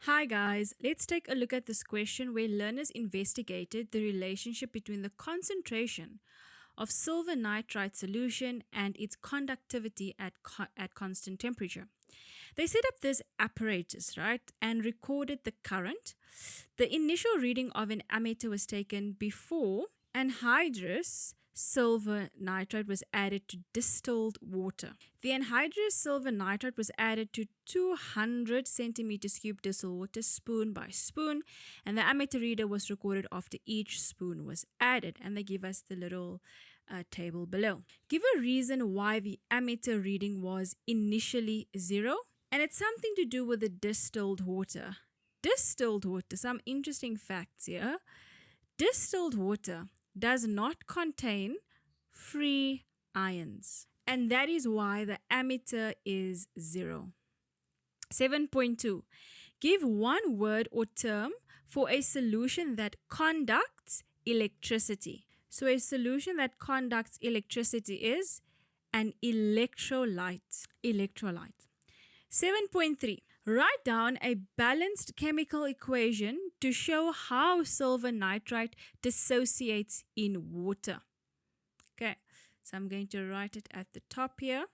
Hi guys, let's take a look at this question where learners investigated the relationship between the concentration of silver nitrite solution and its conductivity at constant temperature. They set up this apparatus, right, and recorded the current. The initial reading of an ammeter was taken before anhydrous silver nitrate was added to distilled water. The anhydrous silver nitrate was added to 200 centimeters cubed distilled water spoon by spoon, and the ammeter reader was recorded after each spoon was added, and they give us the little table below. Give a reason why the ammeter reading was initially 0, and it's something to do with the distilled water. Distilled water, some interesting facts here. Distilled water does not contain free ions, and that is why the ammeter is 0. 7.2. Give one word or term for a solution that conducts electricity. So a solution that conducts electricity is an electrolyte. 7.3. Write down a balanced chemical equation to show how silver nitrite dissociates in water. Okay, so I'm going to write it at the top here.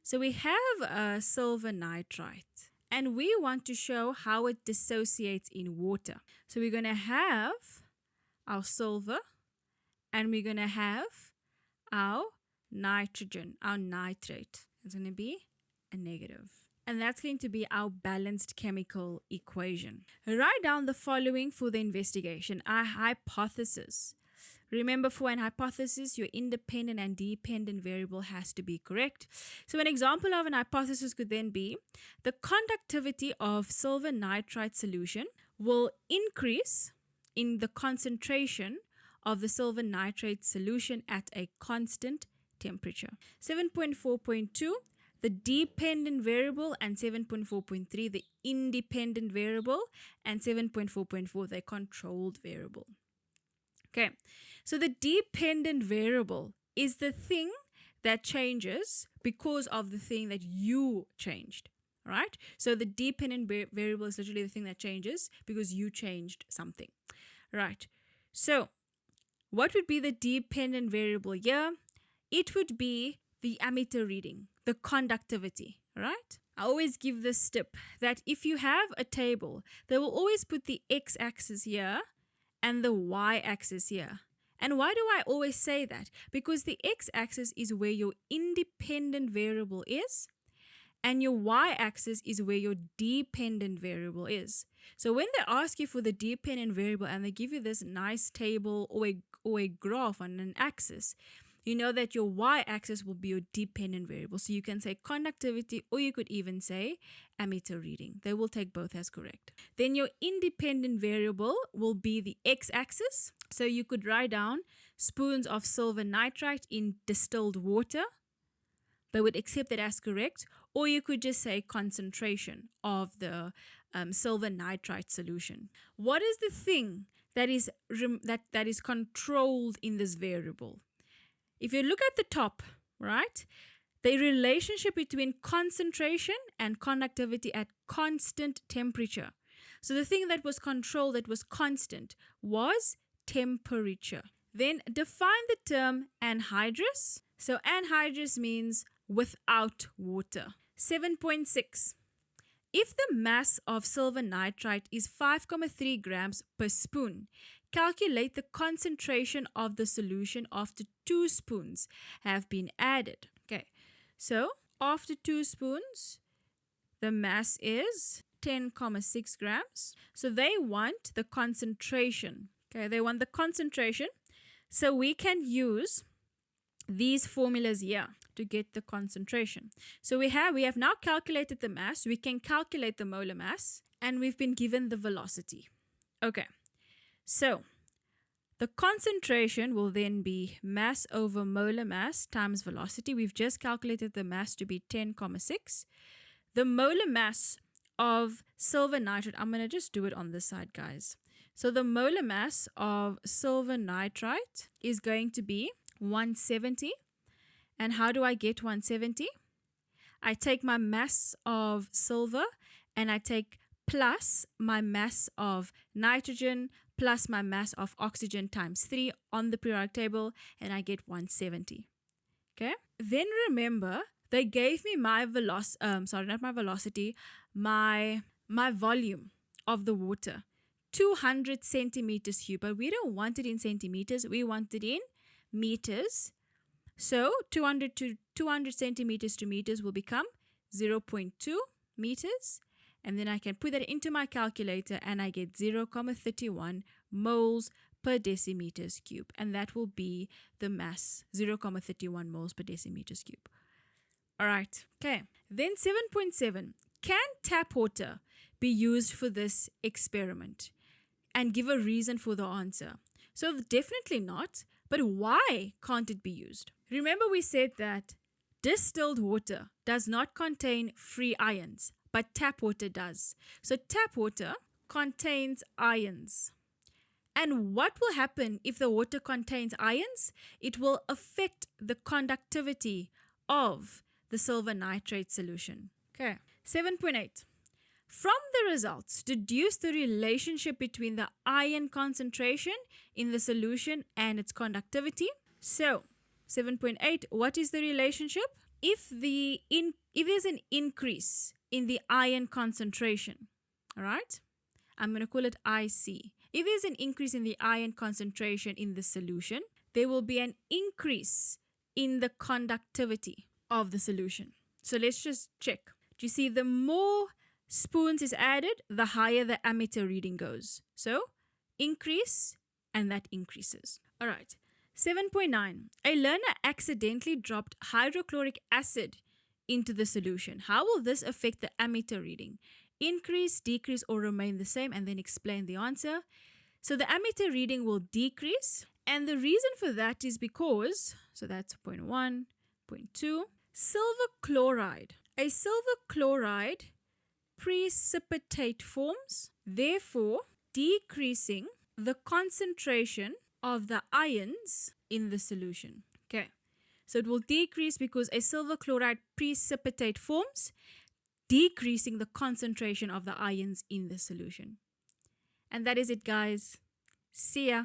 So we have silver nitrite, and we want to show how it dissociates in water. So we're going to have our silver, and we're going to have our nitrogen, our nitrate. It's going to be a negative. And that's going to be our balanced chemical equation. Write down the following for the investigation. A hypothesis. Remember, for an hypothesis, your independent and dependent variable has to be correct. So an example of an hypothesis could then be the conductivity of silver nitrite solution will increase in the concentration of the silver nitrate solution at a constant temperature. 7.4.2. the dependent variable, and 7.4.3, the independent variable, and 7.4.4, the controlled variable. Okay, so the dependent variable is the thing that changes because of the thing that you changed, right? So the dependent variable is literally the thing that changes because you changed something, right? So what would be the dependent variable here? It would be the ammeter reading, the conductivity, right? I always give this tip that if you have a table, they will always put the x-axis here and the y-axis here. And why do I always say that? Because the x-axis is where your independent variable is, and your y-axis is where your dependent variable is. So when they ask you for the dependent variable and they give you this nice table or a graph on an axis, you know that your y-axis will be your dependent variable. So you can say conductivity, or you could even say ammeter reading. They will take both as correct. Then your independent variable will be the x-axis. So you could write down spoons of silver nitrite in distilled water. They would accept that as correct. Or you could just say concentration of the silver nitrite solution. What is the thing that is controlled in this variable? If you look at the top, right, the relationship between concentration and conductivity at constant temperature. So the thing that was controlled, that was constant, was temperature. Then define the term anhydrous. So anhydrous means without water. 7.6. If the mass of silver nitrite is 5.3 grams per spoon, calculate the concentration of the solution after 2 spoons have been added. Okay, so after 2 spoons, the mass is 10.6 grams. So they want the concentration. Okay, they want the concentration. So we can use these formulas here to get the concentration. So we have now calculated the mass, we can calculate the molar mass, and we've been given the velocity. Okay, so the concentration will then be mass over molar mass times velocity. We've just calculated the mass to be 10.6. The molar mass of silver nitrate, I'm going to just do it on this side, guys. So the molar mass of silver nitrite is going to be 170. And how do I get 170? I take my mass of silver and I take plus my mass of nitrogen plus my mass of oxygen times 3 on the periodic table, and I get 170. Okay. Then remember, they gave me my my volume of the water, 200 centimeters cubed, but we don't want it in centimeters, we want it in meters. So 200 centimeters to meters will become 0.2 meters. And then I can put that into my calculator and I get 0.31 moles per decimeters cube. And that will be the mass, 0.31 moles per decimeters cube. All right. Okay. Then 7.7. Can tap water be used for this experiment? And give a reason for the answer. So definitely not. But why can't it be used? Remember we said that distilled water does not contain free ions, but tap water does. So tap water contains ions. And what will happen if the water contains ions? It will affect the conductivity of the silver nitrate solution. Okay. 7.8. From the results, deduce the relationship between the ion concentration in the solution and its conductivity. So, 7.8, what is the relationship? If there's an increase in the ion concentration, all right, I'm going to call it IC. If there's an increase in the ion concentration in the solution, there will be an increase in the conductivity of the solution. So let's just check. Do you see the more spoons is added, the higher the ammeter reading goes. So increase, and that increases. All right. 7.9. A learner accidentally dropped hydrochloric acid into the solution. How will this affect the ammeter reading? Increase, decrease, or remain the same? And then explain the answer. So the ammeter reading will decrease. And the reason for that is because, so that's 0.1, 0.2, silver chloride. A silver chloride precipitate forms, therefore decreasing the concentration of the ions in the solution. Okay, so it will decrease because a silver chloride precipitate forms, decreasing the concentration of the ions in the solution. And that is it, guys. See ya.